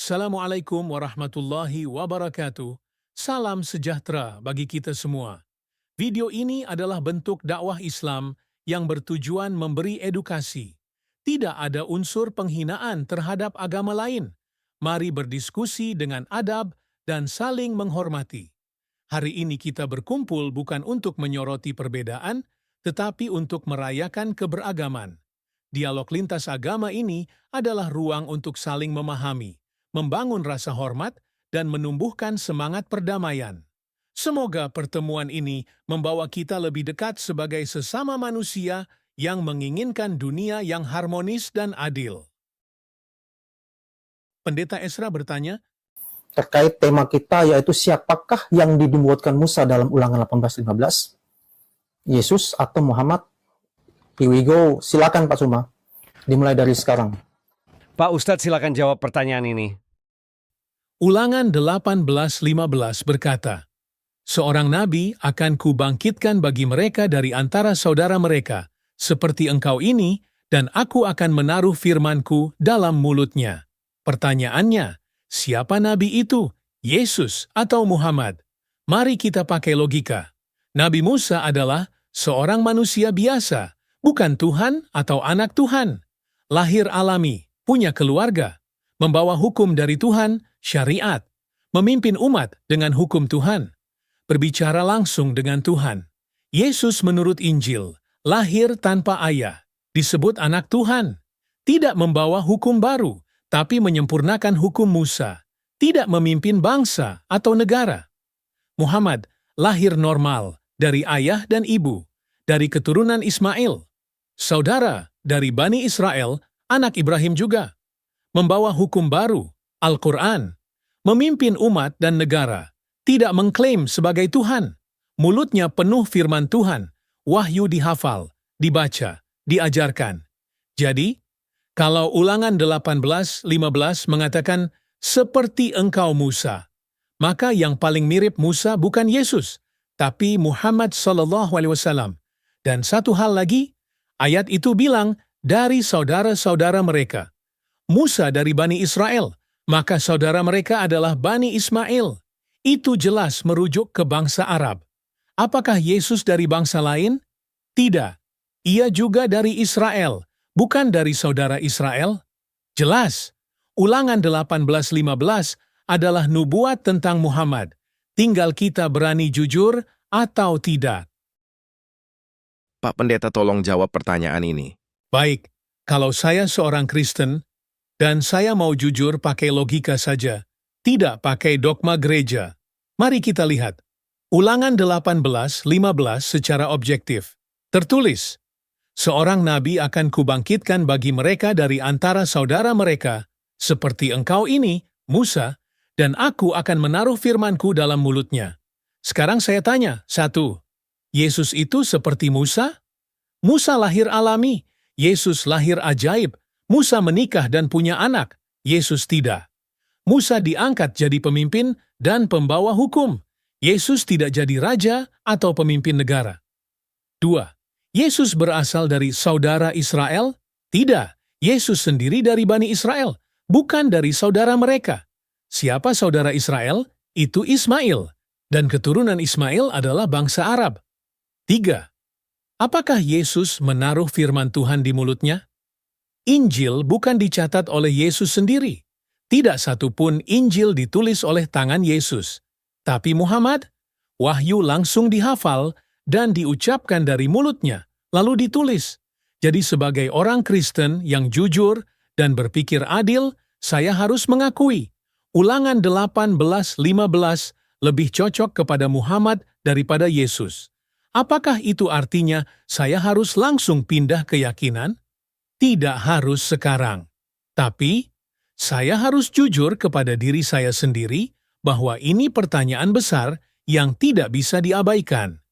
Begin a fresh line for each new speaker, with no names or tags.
Assalamualaikum warahmatullahi wabarakatuh. Salam sejahtera bagi kita semua. Video ini adalah bentuk dakwah Islam yang bertujuan memberi edukasi. Tidak ada unsur penghinaan terhadap agama lain. Mari berdiskusi dengan adab dan saling menghormati. Hari ini kita berkumpul bukan untuk menyoroti perbedaan, tetapi untuk merayakan keberagaman. Dialog lintas agama ini adalah ruang untuk saling memahami, membangun rasa hormat, dan menumbuhkan semangat perdamaian. Semoga pertemuan ini membawa kita lebih dekat sebagai sesama manusia yang menginginkan dunia yang harmonis dan adil. Pendeta Esra bertanya,
terkait tema kita, yaitu siapakah yang dinubuatkan Musa dalam Ulangan 18:15? Yesus atau Muhammad? Here we go. Silakan Pak Suma. Dimulai dari sekarang.
Pak Ustadz silakan jawab pertanyaan ini.
Ulangan 18:15 berkata, "Seorang nabi akan kubangkitkan bagi mereka dari antara saudara mereka, seperti engkau ini, dan aku akan menaruh firmanku dalam mulutnya." Pertanyaannya, siapa nabi itu? Yesus atau Muhammad? Mari kita pakai logika. Nabi Musa adalah seorang manusia biasa, bukan Tuhan atau anak Tuhan. Lahir alami, punya keluarga, membawa hukum dari Tuhan, syariat, memimpin umat dengan hukum Tuhan, berbicara langsung dengan Tuhan. Yesus menurut Injil, lahir tanpa ayah, disebut anak Tuhan, tidak membawa hukum baru, tapi menyempurnakan hukum Musa, tidak memimpin bangsa atau negara. Muhammad lahir normal dari ayah dan ibu, dari keturunan Ismail, saudara dari Bani Israel, anak Ibrahim juga, membawa hukum baru, Al-Quran, memimpin umat dan negara, tidak mengklaim sebagai Tuhan, mulutnya penuh firman Tuhan, wahyu dihafal, dibaca, diajarkan. Jadi, kalau Ulangan 18:15 mengatakan, seperti engkau Musa, maka yang paling mirip Musa bukan Yesus, tapi Muhammad SAW. Dan satu hal lagi, ayat itu bilang dari saudara-saudara mereka. Musa dari Bani Israel, maka saudara mereka adalah Bani Ismail. Itu jelas merujuk ke bangsa Arab. Apakah Yesus dari bangsa lain? Tidak. Ia juga dari Israel, bukan dari saudara Israel. Jelas, Ulangan 18:15 adalah nubuat tentang Muhammad. Tinggal kita berani jujur atau tidak.
Pak Pendeta tolong jawab pertanyaan ini.
Baik, kalau saya seorang Kristen, dan saya mau jujur pakai logika saja, tidak pakai dogma gereja. Mari kita lihat. Ulangan 18:15 secara objektif. Tertulis, seorang nabi akan kubangkitkan bagi mereka dari antara saudara mereka, seperti engkau ini, Musa, dan aku akan menaruh firmanku dalam mulutnya. Sekarang saya tanya, 1. Yesus itu seperti Musa? Musa lahir alami, Yesus lahir ajaib. Musa menikah dan punya anak, Yesus tidak. Musa diangkat jadi pemimpin dan pembawa hukum. Yesus tidak jadi raja atau pemimpin negara. 2. Yesus berasal dari saudara Israel? Tidak. Yesus sendiri dari Bani Israel, bukan dari saudara mereka. Siapa saudara Israel? Itu Ismail. Dan keturunan Ismail adalah bangsa Arab. 3. Apakah Yesus menaruh firman Tuhan di mulutnya? Injil bukan dicatat oleh Yesus sendiri. Tidak satupun Injil ditulis oleh tangan Yesus. Tapi Muhammad, wahyu langsung dihafal dan diucapkan dari mulutnya, lalu ditulis. Jadi sebagai orang Kristen yang jujur dan berpikir adil, saya harus mengakui, Ulangan 18:15 lebih cocok kepada Muhammad daripada Yesus. Apakah itu artinya saya harus langsung pindah keyakinan? Tidak harus sekarang. Tapi, saya harus jujur kepada diri saya sendiri bahwa ini pertanyaan besar yang tidak bisa diabaikan.